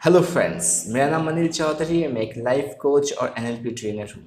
Hello friends, मेरा नाम अनिल चौधरी है। मैं एक लाइफ कोच और एनएलपी ट्रेनर हूँ।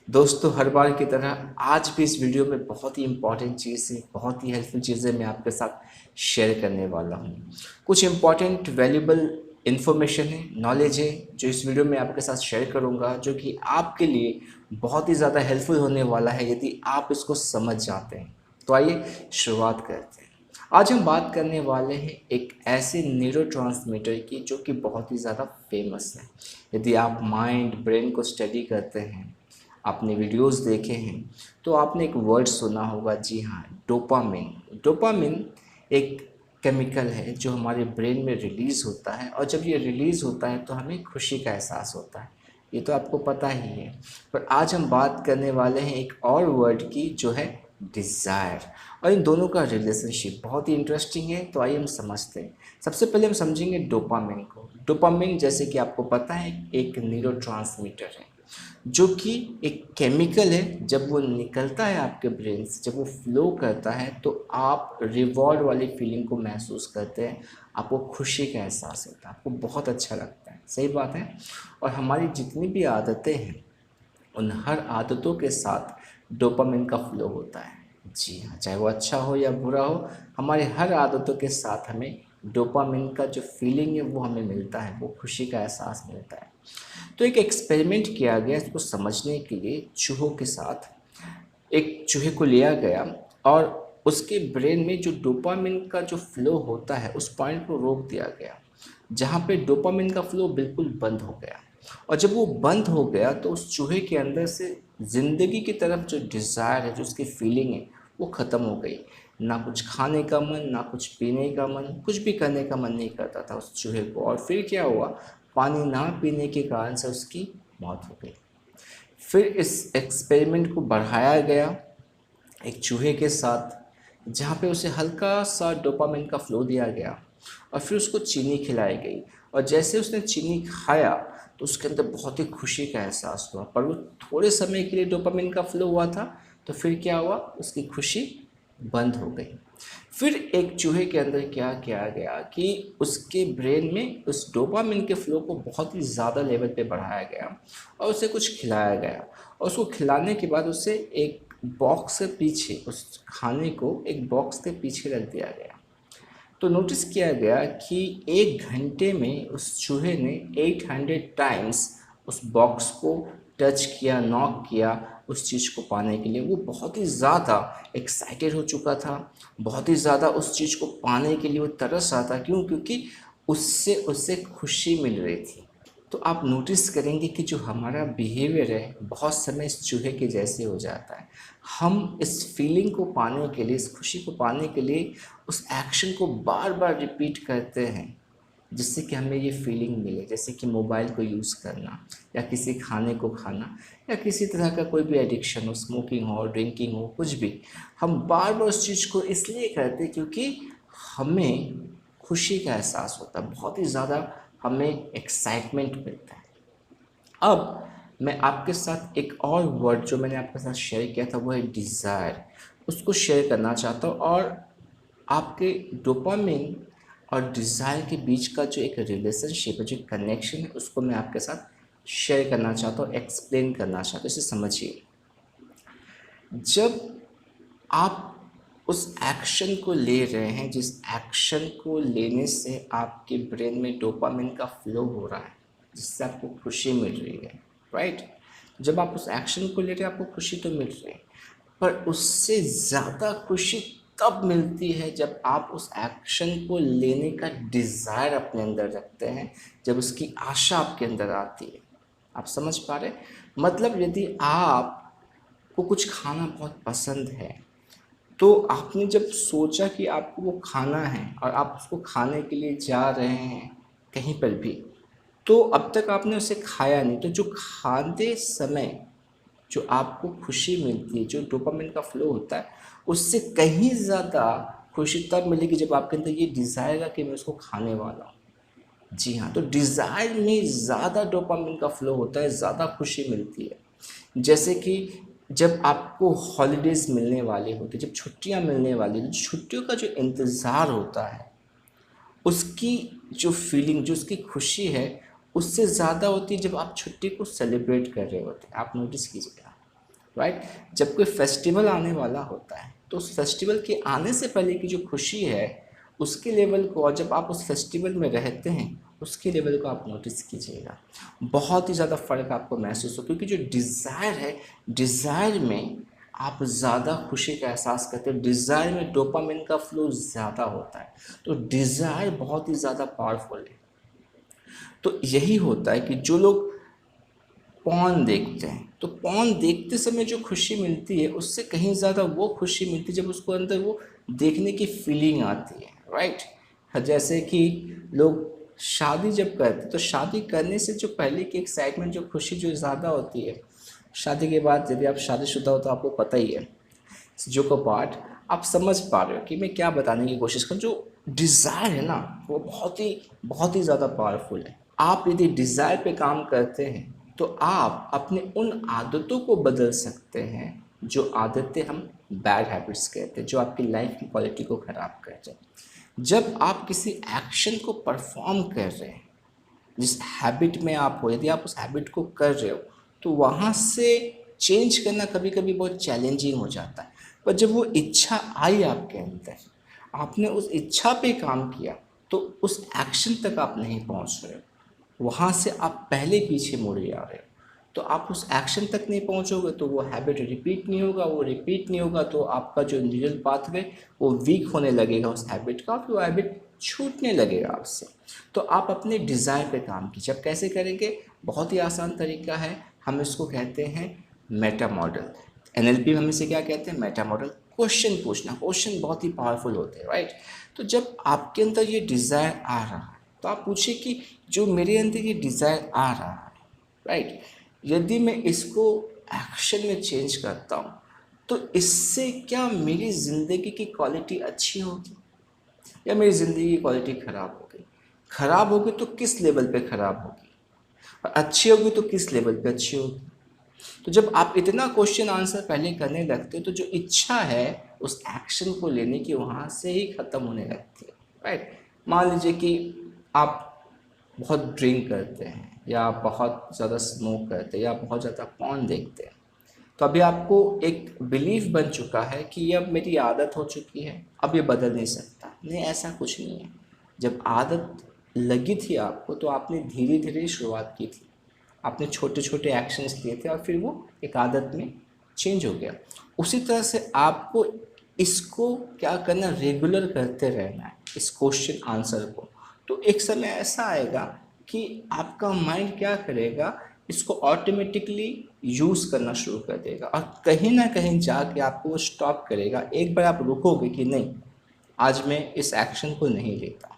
दोस्तों, हर बार की तरह आज भी इस वीडियो में बहुत ही इंपॉर्टेंट चीज़ें, बहुत ही हेल्पफुल चीज़ें मैं आपके साथ शेयर करने वाला हूँ। कुछ इंपॉर्टेंट वैल्यूबल इन्फॉर्मेशन है, नॉलेज है जो इस वीडियो में आपके साथ शेयर करूँगा, जो कि आपके लिए बहुत ही ज़्यादा हेल्पफुल होने वाला है यदि आप इसको समझ जाते हैं। तो आइए शुरुआत करते हैं। आज हम बात करने वाले हैं एक ऐसे न्यूरोट्रांसमीटर की जो कि बहुत ही ज़्यादा फेमस है। यदि आप माइंड ब्रेन को स्टडी करते हैं, आपने वीडियोस देखे हैं, तो आपने एक वर्ड सुना होगा। जी हाँ, डोपामिन। डोपामिन एक केमिकल है जो हमारे ब्रेन में रिलीज़ होता है, और जब ये रिलीज़ होता है तो हमें खुशी का एहसास होता है। ये तो आपको पता ही है। पर आज हम बात करने वाले हैं एक और वर्ड की, जो है डिज़ायर। और इन दोनों का रिलेशनशिप बहुत ही इंटरेस्टिंग है। तो आइए हम समझते हैं। सबसे पहले हम समझेंगे डोपामिन को। डोपामिन, जैसे कि आपको पता है, एक न्यूरोट्रांसमीटर है जो कि एक केमिकल है। जब वो निकलता है आपके ब्रेन से, जब वो फ्लो करता है, तो आप रिवॉर्ड वाली फीलिंग को महसूस करते हैं। आपको खुशी का एहसास होता है, आपको बहुत अच्छा लगता है। सही बात है। और हमारी जितनी भी आदतें हैं, उन हर आदतों के साथ डोपामिन का फ्लो होता है। जी हाँ, चाहे वो अच्छा हो या बुरा हो, हमारे हर आदतों के साथ हमें डोपामिन का जो फीलिंग है वो हमें मिलता है, वो खुशी का एहसास मिलता है। तो एक एक्सपेरिमेंट किया गया इसको समझने के लिए। चूहों के साथ एक चूहे को लिया गया और उसके ब्रेन में जो डोपामिन का जो फ्लो होता है, उस पॉइंट को रोक दिया गया जहाँ पे डोपामिन का फ्लो बिल्कुल बंद हो गया। और जब वो बंद हो गया तो उस चूहे के अंदर से ज़िंदगी की तरफ जो डिज़ायर है, जो उसकी फीलिंग है, वो ख़त्म हो गई। ना कुछ खाने का मन, ना कुछ पीने का मन, कुछ भी करने का मन नहीं करता था उस चूहे को। और फिर क्या हुआ, पानी ना पीने के कारण से उसकी मौत हो गई। फिर इस एक्सपेरिमेंट को बढ़ाया गया एक चूहे के साथ, जहाँ पे उसे हल्का सा डोपामिन का फ्लो दिया गया, और फिर उसको चीनी खिलाई गई। और जैसे उसने चीनी खाया तो उसके अंदर बहुत ही खुशी का एहसास हुआ, पर वो थोड़े समय के लिए डोपामिन का फ्लो हुआ था। तो फिर क्या हुआ, उसकी खुशी बंद हो गई। फिर एक चूहे के अंदर क्या किया गया कि उसके ब्रेन में उस डोपामिन के फ्लो को बहुत ही ज़्यादा लेवल पे बढ़ाया गया, और उसे कुछ खिलाया गया। और उसको खिलाने के बाद उसे एक बॉक्स के पीछे, उस खाने को एक बॉक्स के पीछे रख दिया गया। तो नोटिस किया गया कि 1 घंटे में उस चूहे ने 800 टाइम्स उस बॉक्स को टच किया, नॉक किया उस चीज़ को पाने के लिए। वो बहुत ही ज़्यादा एक्साइटेड हो चुका था, बहुत ही ज़्यादा उस चीज़ को पाने के लिए वो तरस रहा था। क्यों? क्योंकि उससे उसे खुशी मिल रही थी। तो आप नोटिस करेंगे कि जो हमारा बिहेवियर है, बहुत समय इस चूहे के जैसे हो जाता है। हम इस फीलिंग को पाने के लिए, इस खुशी को पाने के लिए उस एक्शन को बार बार रिपीट करते हैं, जिससे कि हमें ये फीलिंग मिले। जैसे कि मोबाइल को यूज़ करना, या किसी खाने को खाना, या किसी तरह का कोई भी एडिक्शन हो, स्मोकिंग हो, ड्रिंकिंग हो, कुछ भी। हम बार बार उस चीज़ को इसलिए करते हैं क्योंकि हमें खुशी का एहसास होता है, बहुत ही ज़्यादा हमें एक्साइटमेंट मिलता है। अब मैं आपके साथ एक और वर्ड जो मैंने आपके साथ शेयर किया था, वो है डिज़ायर। उसको शेयर करना चाहता हूँ, और आपके डोपामिन और डिज़ायर के बीच का जो एक रिलेशनशिप है, जो कनेक्शन है, उसको मैं आपके साथ शेयर करना चाहता हूँ, एक्सप्लेन करना चाहता हूँ। इसे समझिए। जब आप उस एक्शन को ले रहे हैं, जिस एक्शन को लेने से आपके ब्रेन में डोपामिन का फ्लो हो रहा है, जिससे आपको खुशी मिल रही है, राइट? जब आप उस एक्शन को ले रहे हैं, आपको खुशी तो मिल रही है, पर उससे ज़्यादा खुशी तब मिलती है जब आप उस एक्शन को लेने का डिज़ायर अपने अंदर रखते हैं, जब उसकी आशा आपके अंदर आती है। आप समझ पा रहे हैं? मतलब यदि आपको कुछ खाना बहुत पसंद है, तो आपने जब सोचा कि आपको वो खाना है और आप उसको खाने के लिए जा रहे हैं कहीं पर भी, तो अब तक आपने उसे खाया नहीं। तो जो खाते समय जो आपको खुशी मिलती है, जो डोपामिन का फ्लो होता है, उससे कहीं ज़्यादा खुशी तब मिलेगी जब आपके अंदर ये डिज़ायर है कि मैं उसको खाने वाला हूँ। जी हाँ, तो डिज़ायर में ज़्यादा डोपामिन का फ्लो होता है, ज़्यादा खुशी मिलती है। जैसे कि जब आपको हॉलीडेज़ मिलने वाली होती है, जब छुट्टियाँ मिलने वाली होती हैं, छुट्टियों का जो इंतज़ार होता है, उसकी जो फीलिंग, जो उसकी खुशी है, उससे ज़्यादा होती है जब आप छुट्टी को सेलिब्रेट कर रहे होते हैं। आप नोटिस कीजिएगा, राइट। जब कोई फेस्टिवल आने वाला होता है तो उस फेस्टिवल के आने से पहले की जो खुशी है उसके लेवल को, और जब आप उस फेस्टिवल में रहते हैं उसके लेवल को आप नोटिस कीजिएगा, बहुत ही ज़्यादा फ़र्क आपको महसूस हो। क्योंकि जो डिज़ायर है, डिज़ायर में आप ज़्यादा खुशी का एहसास करते हैं, डिज़ायर में डोपामिन का फ्लो ज़्यादा होता है। तो डिज़ायर बहुत ही ज़्यादा पावरफुल है। तो यही होता है कि जो लोग पॉर्न देखते हैं तो पॉर्न देखते समय जो खुशी मिलती है उससे कहीं ज़्यादा वो खुशी मिलती है जब उसको अंदर वो देखने की फीलिंग आती है, राइट। जैसे कि लोग शादी जब करते तो शादी करने से जो पहले की एक्साइटमेंट, जो खुशी जो ज़्यादा होती है, शादी के बाद यदि आप शादीशुदा हो तो आपको पता ही है जो को पार्ट आप समझ पा रहे हो कि मैं क्या बताने की कोशिश करूँ। जो डिज़ायर है ना वो बहुत ही ज़्यादा पावरफुल है। आप यदि डिज़ायर पे काम करते हैं तो आप अपने उन आदतों को बदल सकते हैं जो आदतें हम बैड हैबिट्स कहते हैं, जो आपकी लाइफ की क्वालिटी को ख़राब करते हैं। जब आप किसी एक्शन को परफॉर्म कर रहे हैं, जिस हैबिट में आप हो, यदि आप उस हैबिट को कर रहे हो तो वहाँ से चेंज करना कभी कभी बहुत चैलेंजिंग हो जाता है। पर जब वो इच्छा आई आपके अंदर, आपने उस इच्छा पे काम किया तो उस एक्शन तक आप नहीं पहुँच रहे हो, वहाँ से आप पहले पीछे मुड़े आ रहे हो। तो आप उस एक्शन तक नहीं पहुँचोगे तो वो हैबिट रिपीट नहीं होगा, वो रिपीट नहीं होगा तो आपका जो न्यूरल पाथवे वो वीक होने लगेगा उस हैबिट का, फिर वो हैबिट छूटने लगेगा आपसे। तो आप अपने डिज़ायर पे काम कीजिए। अब कैसे करेंगे? बहुत ही आसान तरीका है, हम इसको कहते हैं मेटा मॉडल। एनएलपी में हम इसे क्या कहते हैं? Meta model. क्वेश्चन पूछना, क्वेश्चन बहुत ही पावरफुल होते हैं, राइट। तो जब आपके अंदर ये डिज़ायर आ रहा है तो आप पूछिए कि जो मेरे अंदर ये डिज़ायर आ रहा है, राइट, यदि मैं इसको एक्शन में चेंज करता हूँ तो इससे क्या मेरी ज़िंदगी की क्वालिटी अच्छी होगी या मेरी ज़िंदगी की क्वालिटी ख़राब होगी? ख़राब होगी तो किस लेवल पे ख़राब होगी, और अच्छी होगी तो किस लेवल पे अच्छी होगी? तो जब आप इतना क्वेश्चन आंसर पहले करने लगते हो तो जो इच्छा है उस एक्शन को लेने की वहाँ से ही ख़त्म होने लगती है, राइट। मान लीजिए कि आप बहुत ड्रिंक करते हैं या आप बहुत ज़्यादा स्मोक करते हैं या बहुत ज़्यादा पॉर्न देखते हैं, तो अभी आपको एक बिलीफ बन चुका है कि ये अब मेरी आदत हो चुकी है, अब ये बदल नहीं सकता। नहीं, ऐसा कुछ नहीं है। जब आदत लगी थी आपको तो आपने धीरे धीरे शुरुआत की थी, आपने छोटे छोटे एक्शंस लिए थे और फिर वो एक आदत में चेंज हो गया। उसी तरह से आपको इसको क्या करना, रेगुलर करते रहना है इस क्वेश्चन आंसर को। तो एक समय ऐसा आएगा कि आपका माइंड क्या करेगा, इसको ऑटोमेटिकली यूज़ करना शुरू कर देगा और कहीं ना कहीं जाके आपको वो स्टॉप करेगा। एक बार आप रुकोगे कि नहीं, आज मैं इस एक्शन को नहीं लेता,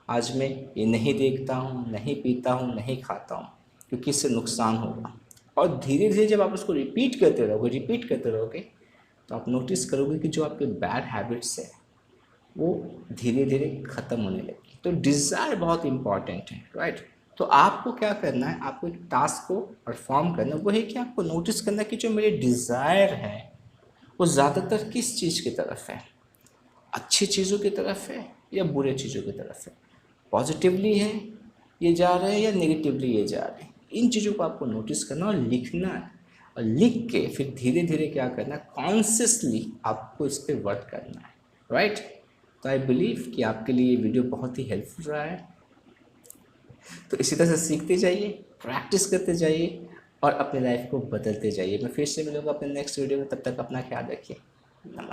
आज मैं ये नहीं देखता हूँ, नहीं पीता हूँ, नहीं खाता हूँ, क्योंकि इससे नुकसान होगा। और धीरे धीरे जब आप उसको रिपीट करते रहोगे तो आप नोटिस करोगे कि जो आपके बैड हैबिट्स है वो धीरे धीरे ख़त्म होने लगी। तो डिज़ायर बहुत इंपॉर्टेंट है, राइट। तो आपको क्या करना है, आपको एक टास्क को परफॉर्म करना, वो है कि आपको नोटिस करना कि जो मेरे डिज़ायर है वो ज़्यादातर किस चीज़ की तरफ है, अच्छी चीज़ों की तरफ है या बुरे चीज़ों की तरफ है, पॉजिटिवली है ये जा रहे हैं या नेगेटिवली ये जा रहे हैं। इन चीज़ों को आपको नोटिस करना और लिखना है, और लिख के फिर धीरे धीरे क्या करना है, कॉन्शियसली आपको इस पर वर्क करना है, राइट। तो आई बिलीव कि आपके लिए ये वीडियो बहुत ही हेल्पफुल रहा है। तो इसी तरह से सीखते जाइए, प्रैक्टिस करते जाइए और अपनी लाइफ को बदलते जाइए। मैं फिर से मिलूँगा अपने नेक्स्ट वीडियो में, तब तक अपना ख्याल रखिए। नमस्कार।